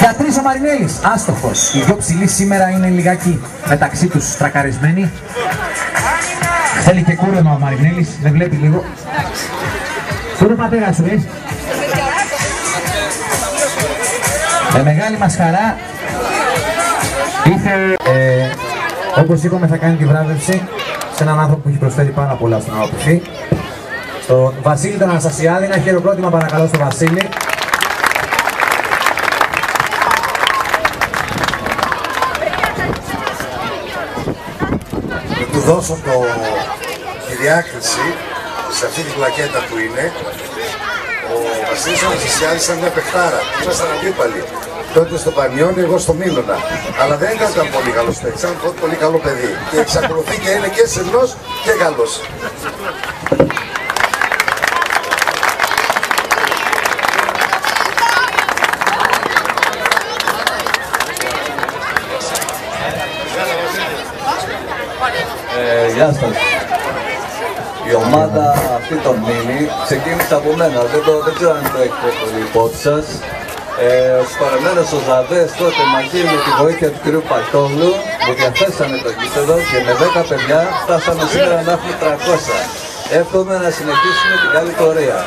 Για 3 ο Μαρινέλης, άστοχος. Οι δυο ψηλοί σήμερα είναι λιγάκι μεταξύ τους τρακαρισμένοι. Θέλει και κούρεμα ο Μαρινέλης, δεν βλέπει λίγο. Πού είναι ο πατέρας σου, με μεγάλη μας χαρά ήρθε, όπως είπαμε, θα κάνει τη βράβευση σε έναν άνθρωπο που έχει προσφέρει πάρα πολλά στον Αναπηφή. Στον Βασίλη τον Αναστασιάδη, ένα χειροκρότημα παρακαλώ στο Βασίλη. Να του δώσω τη διάκριση σε αυτή τη πλακέτα που είναι. Ο Βασίλης Αναστασιάδης ήταν μια παιχτάρα, ήμασταν αντίπαλοι. Τότε στο Πανιόνι, εγώ στο Μήλωνα. Αλλά δεν ήταν πολύ καλός παίκτης, ήταν πολύ καλό παιδί. Και εξακολουθεί και είναι και σεμνός και καλός. Γεια σας. Η ομάδα αυτή των Μίνι ξεκίνησε από μένα, δεν ξέρω αν το έχετε πολύ υπόψη σας. Στους παραμένους ο Ζαδές τότε μαζί με τη βοήθεια του κ. Πατόλου μου διαθέσανε το γήπεδο και με 10 παιδιά φτάσαμε σήμερα να έχουμε 300. Εύχομαι να συνεχίσουμε την καλή πορεία.